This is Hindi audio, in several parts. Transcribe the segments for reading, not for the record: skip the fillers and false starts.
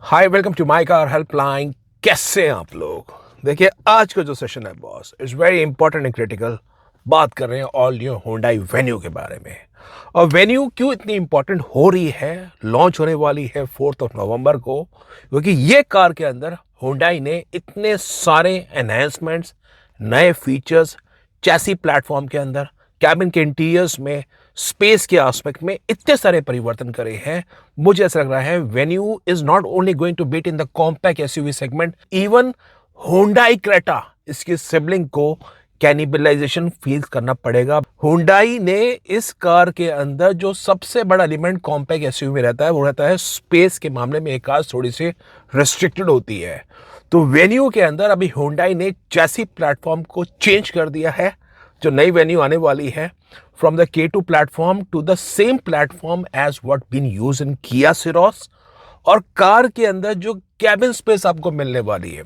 Hi, welcome to my car helpline. कैसे हैं आप लोग? देखिए, आज का जो सेशन है boss is very important and critical. बात कर रहे हैं ऑल न्यू होंडाई वेन्यू के बारे में। और वेन्यू क्यों इतनी इंपॉर्टेंट हो रही है, लॉन्च होने वाली है 4 नवंबर को, क्योंकि ये कार के अंदर होंडाई ने इतने सारे एनहेंसमेंट्स, नए फीचर्स, चैसी प्लेटफॉर्म के अंदर, कैबिन के इंटीरियर्स में, स्पेस के एस्पेक्ट में इतने सारे परिवर्तन करे हैं। मुझे ऐसा लग रहा है venue is not only going to beat in the compact SUV segment, even Hyundai Creta इसके सिबलिंग को कैनिबलाइजेशन फील करना पड़ेगा। होंडाई ने इस कार के अंदर जो सबसे बड़ा एलिमेंट कॉम्पैक्ट एसयूवी में रहता है वो रहता है स्पेस के मामले में। एक कार थोड़ी सी रेस्ट्रिक्टेड होती है, तो वेन्यू के अंदर अभी होंडाई ने चैसी प्लेटफॉर्म को चेंज कर दिया है। जो नई वेन्यू आने वाली है from the K2 platform to the same platform as what been use in Kia Syros. और कार के अंदर जो कैबिन स्पेस आपको मिलने वाली है,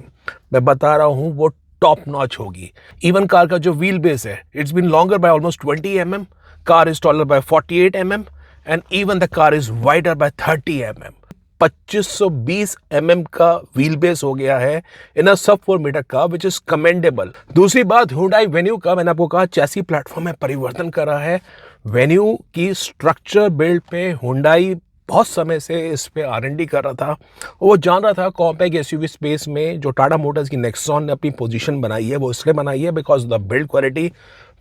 मैं बता रहा हूं, वो टॉप नॉच होगी। इवन कार का जो व्हील बेस है, it's been longer by almost 20 mm, car is taller by 48 mm and even the car is wider by 30 mm। 2520 mm का व्हील बेस हो गया है इन अ सब 4 मीटर का, विच इज कमेंडेबल। दूसरी बात, हुंडई वेन्यू का मैंने आपको कहा चैसी प्लेटफॉर्म में परिवर्तन करा है। वेन्यू की स्ट्रक्चर बिल्ड पे हुंडई बहुत समय से इस पे R&D कर रहा था। वो जान रहा था कॉम्पैक्ट एसयूवी स्पेस में जो टाटा मोटर्स की नेक्सॉन ने अपनी पोजीशन बनाई है वो इसलिए बनाई है because of the build quality,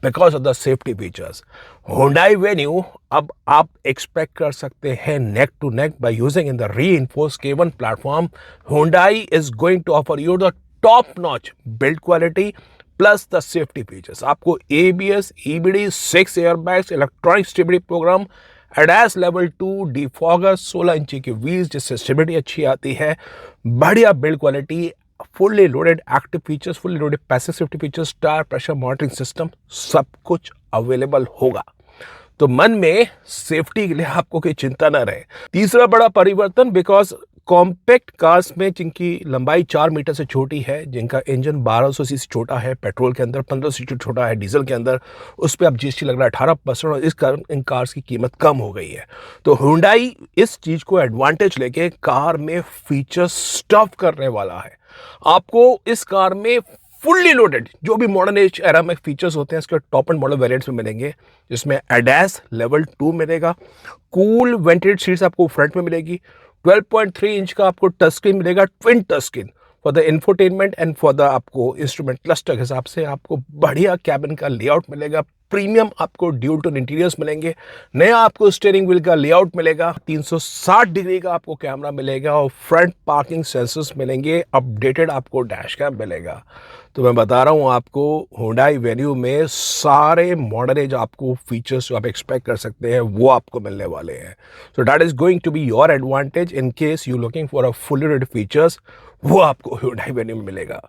because of the safety features. Hyundai Venue अब आप एक्सपेक्ट कर सकते हैं neck to neck by using in the reinforce K1 platform. Hyundai is going to offer you the top notch build quality plus the safety features. आपको ABS, EBD, 6 airbags, electronic stability program, ADAS level 2, defogger, 16 इंची की व्हील्स जिससे स्टेबिलिटी अच्छी आती है, बढ़िया build quality, fully loaded active features, fully loaded passive safety features, tyre pressure monitoring system, सब कुछ अवेलेबल होगा। तो मन में सेफ्टी के लिए आपको कोई चिंता ना रहे। तीसरा बड़ा परिवर्तन, बिकॉज कॉम्पैक्ट कार्स में जिनकी लंबाई 4 मीटर से छोटी है, जिनका इंजन 1200 सीसी छोटा है, पेट्रोल के अंदर 1500 सीसी छोटा है, डीजल के अंदर उस पर अब GST लग रहा है 18%, और इस कारण इन कार्स की कीमत कम हो गई है। तो हुंडई इस चीज को एडवांटेज लेके कार में फीचर स्टफ करने वाला है। आपको इस कार में फुल्ली लोडेड जो भी मॉडर्न एज एरा में फीचर्स होते हैं इसके टॉप एंड मॉडल वेरिएंट्स में मिलेंगे, जिसमें ADAS लेवल 2 मिलेगा, कूल वेंटिलेटेड सीट्स आपको फ्रंट में मिलेगी, 12.3 इंच का आपको टच स्क्रीन मिलेगा, twin touch screen for the infotainment and for the आपको इंस्ट्रूमेंट क्लस्टर के हिसाब से आपको बढ़िया कैबिन का लेआउट मिलेगा। प्रीमियम आपको ड्यूल टोन इंटीरियर्स मिलेंगे, नया आपको स्टीयरिंग व्हील का लेआउट मिलेगा, 360 डिग्री का आपको कैमरा मिलेगा और फ्रंट पार्किंग सेंसर्स मिलेंगे, अपडेटेड आपको डैश कैम मिलेगा। तो मैं बता रहा हूँ आपको, होंडाई वेन्यू में सारे मॉडर्न एज आपको फीचर्स जो आप एक्सपेक्ट कर सकते हैं वो आपको मिलने वाले हैं। So that is going to be your advantage in case you looking for a fully loaded features, वो आपको होंडाई वेन्यू में मिलेगा।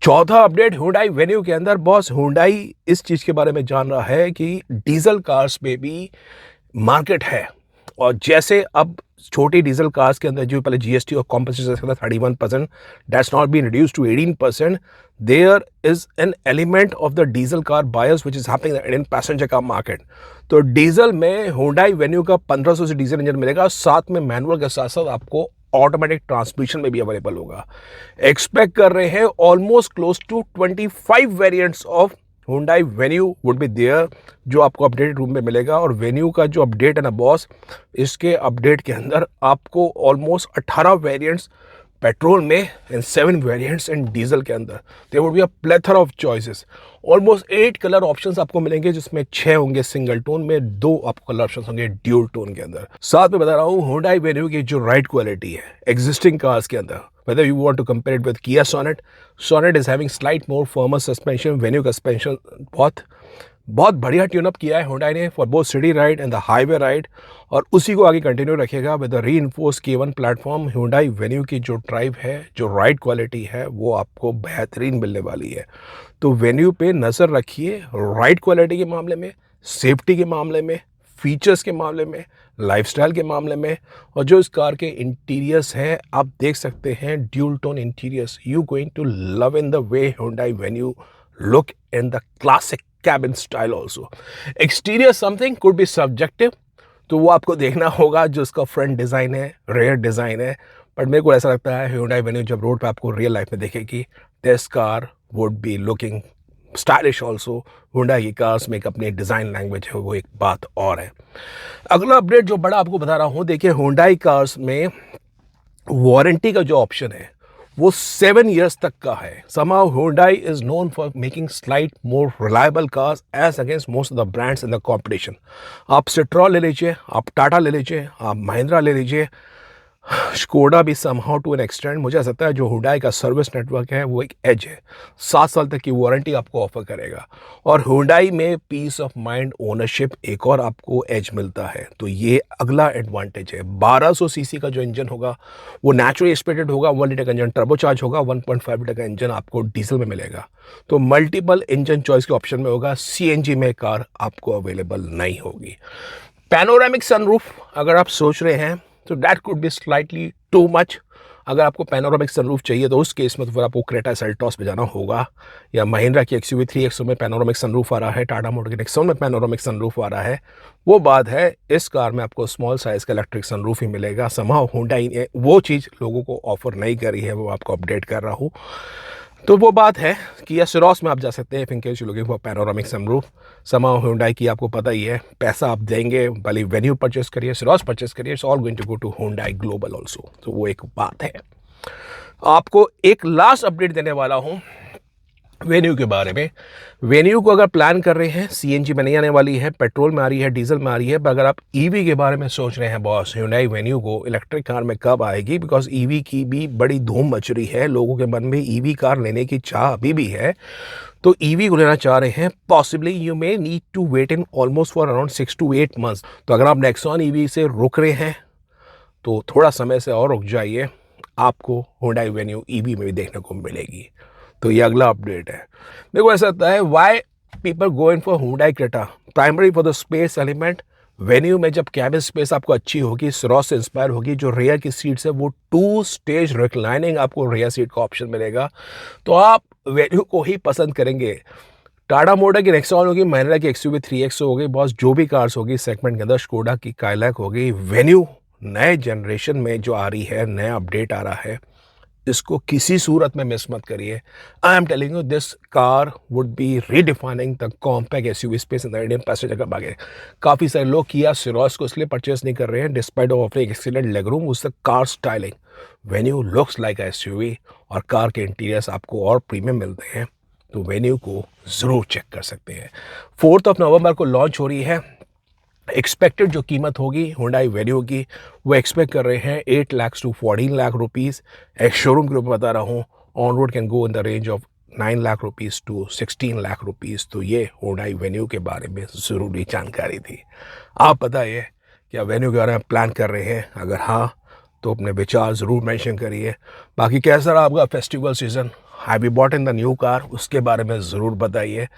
चौथा अपडेट होंडाई वेन्यू के अंदर, बॉस होंडाई इस चीज के बारे में जान रहा है कि डीजल कार्स में भी मार्केट है। और जैसे अब छोटी डीजल कार्स के अंदर जो पहले GST और कॉम्पनसेशन था 31%, that's not been reduced to 18%। There is an element of the diesel car buyers which is happening in Indian passenger car market. तो डीजल में होंडाई वेन्यू का 1500 से डीजल इंजन मिलेगा, साथ में मैनुअल के साथ साथ आपको ऑटोमेटिक ट्रांसमिशन में भी अवेलेबल होगा। एक्सपेक्ट कर रहे हैं almost close to 25 variants of Hyundai Venue would be there, जो आपको अपडेटेड रूम में मिलेगा। और वेन्यू का जो अपडेट है ना बॉस, इसके अपडेट के अंदर आपको ऑलमोस्ट 18 वेरिएंट्स पेट्रोल में एंड 7 वेरिएंट्स इन डीजल के अंदर। There would be a plethora of choices. Almost 8 colour options आपको मिलेंगे, जिसमें 6 होंगे सिंगल टोन में, 2 आपको कलर ऑप्शंस होंगे ड्यूल टोन के अंदर। साथ में बता रहा हूँ Hyundai Venue की जो राइड क्वालिटी है एग्जिस्टिंग कार्स के अंदर, whether you want to compare it with Kia Sonet, Sonet is having slight more firmer suspension, Venue का suspension बहुत बढ़िया ट्यून अप किया है Hyundai ने for both city ride and the highway ride, और उसी को आगे कंटिन्यू रखेगा with the reinforce K1 platform. Hyundai Venue की जो ड्राइव है, जो राइड क्वालिटी है, वो आपको बेहतरीन मिलने वाली है। तो वेन्यू पे नज़र रखिए, राइड क्वालिटी के मामले में, सेफ्टी के मामले में, फीचर्स के मामले में, लाइफस्टाइल के मामले में, और जो इस कार के इंटीरियर्स हैं आप देख सकते हैं dual tone interiors. You going to love in the way Hyundai Venue look in the classic cabin style also. Exterior something could be subjective, तो वो आपको देखना होगा जो उसका फ्रंट डिज़ाइन है, रेयर डिज़ाइन है, बट मेरे को ऐसा लगता है Hyundai Venue जब रोड पे आपको रियल लाइफ में देखेगी, this car would be looking stylish also. Hyundai की कार्स में एक अपनी डिज़ाइन लैंग्वेज है, वो एक बात और है। अगला अपडेट जो बड़ा आपको बता रहा हूँ, देखिए Hyundai कार्स में वारंटी का जो ऑप्शन है वो 7 years तक का है। Somehow Hyundai is known for making slight more reliable cars as against most of the brands in the competition। आप Citroën ले लीजिए, आप टाटा ले लीजिए, आप महिंद्रा ले लीजिए, स्कोडा भी समहाउ टू एन एक्सटेंड। मुझे ऐसा लगता है जो Hyundai का सर्विस नेटवर्क है वो एक एज है, 7 साल तक की वारंटी आपको ऑफर करेगा। और Hyundai में पीस ऑफ माइंड ओनरशिप एक और आपको एज मिलता है, तो ये अगला एडवांटेज है। 1200 सीसी का जो इंजन होगा वो नेचुरली एस्पिरेटेड होगा, 1 लीटर का इंजन टर्बोचार्ज होगा, 1.5 लीटर का इंजन आपको डीजल में मिलेगा। तो मल्टीपल इंजन चॉइस के ऑप्शन में होगा, CNG में कार आपको अवेलेबल नहीं होगी। पैनोरामिक सनरूफ अगर आप सोच रहे हैं तो that could be slightly too much. अगर आपको पैनोरामिक सनरूफ चाहिए तो उस केस में तो फिर आपको क्रेटा सेल्टॉस पे जाना होगा, या महिंद्रा की XUV 3XO में पैनोरामिक सनरूफ आ रहा है, टाटा मोटर की नेक्सॉन में पैनोरामिक सनरूफ आ रहा है, वो बात है। इस कार में आपको स्मॉल साइज़ का इलेक्ट्रिक सनरूफ ही मिलेगा। समहाउ Hyundai ने वो चीज़ लोगों को ऑफर नहीं करी है, वो आपको अपडेट कर रहा हूँ। तो वो बात है कि या सिरोस में आप जा सकते हैं if in case you looking for panoramic sunroof. Somehow Hyundai की आपको पता ही है, पैसा आप देंगे, भले वेन्यू परचेस करिए, सिरोस परचेस करिए, it's all going to go to Hyundai global also. तो वो एक बात है। आपको एक लास्ट अपडेट देने वाला हूँ वेन्यू के बारे में। वेन्यू को अगर प्लान कर रहे हैं, CNG में नहीं आने वाली है, पेट्रोल में आ रही है, डीजल में आ रही है, पर अगर आप EV के बारे में सोच रहे हैं बॉस, Hyundai वेन्यू को इलेक्ट्रिक कार में कब आएगी, बिकॉज EV की भी बड़ी धूम मच रही है, लोगों के मन में EV कार लेने की चाह अभी भी है। तो EV को लेना चाह रहे हैं, possibly you may need to wait in almost for around 6 to 8 months। तो अगर आप नेक्सॉन EV से रुक रहे हैं तो थोड़ा समय से और रुक जाइए, आपको Hyundai वेन्यू EV में भी देखने को मिलेगी। तो ये अगला अपडेट है। मेरे को ऐसा लगता है why people go in for Hyundai Creta, primary for the space element. Venue में जब कैबिन स्पेस आपको अच्छी होगी, सिरोस से इंस्पायर होगी, जो रेयर की सीट्स है वो 2 स्टेज रिक्लाइनिंग आपको रेयर सीट का ऑप्शन मिलेगा, तो आप वेन्यू को ही पसंद करेंगे। टाटा मोटर की नेक्सॉन होगी, महिंद्रा की XUV 3XO होगी, बॉस जो भी कार्स होगी सेगमेंट के अंदर, स्कोडा की काइलैक होगी, वेन्यू नए जनरेशन में जो आ रही है, नया अपडेट आ रहा है, इसको किसी सूरत में मिस मत करिए। I am telling you this car would be redefining the compact SUV space in the Indian passenger car market. काफ़ी सारे लोग किया सिरोस को इसलिए परचेस नहीं कर रहे हैं, despite of offering excellent leg room, उससे car styling. Venue looks like SUV और कार के इंटीरियर्स आपको और प्रीमियम मिलते हैं, तो वेन्यू को ज़रूर चेक कर सकते हैं। 4 नवंबर को लॉन्च हो रही है। एक्सपेक्टेड जो कीमत होगी Hyundai वेन्यू की, वो एक्सपेक्ट कर रहे हैं 8 लाख to 14 लाख रुपीज़। एक शोरूम के रूप में बता रहा हूँ, on road can go in the range of 9 lakh rupees to 16 lakh rupees. तो ये Hyundai वेन्यू के बारे में ज़रूरी जानकारी थी। आप बताइए क्या वेन्यू के बारे में प्लान कर रहे हैं? अगर हाँ तो अपने विचार ज़रूर मेंशन करिए। बाकी कैसा रहा आपका festival season? Have you bought in the new car? उसके बारे में ज़रूर बताइए।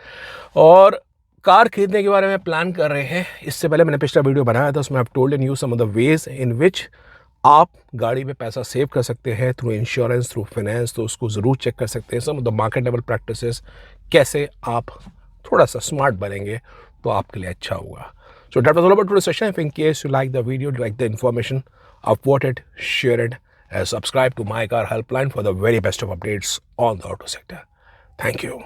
और कार खरीदने के बारे में प्लान कर रहे हैं, इससे पहले मैंने पिछला वीडियो बनाया था, उसमें I told in you some of the ways in which आप गाड़ी में पैसा सेव कर सकते हैं थ्रू इंश्योरेंस, थ्रू फाइनेंस, तो उसको ज़रूर चेक कर सकते हैं। Some of the market level practices, कैसे आप थोड़ा सा स्मार्ट बनेंगे तो आपके लिए अच्छा होगा। So that was all about today session. If in case you like the video, like the information, upvote it, share it, and subscribe to My Car Helpline for the very best of updates on the auto sector. Thank you.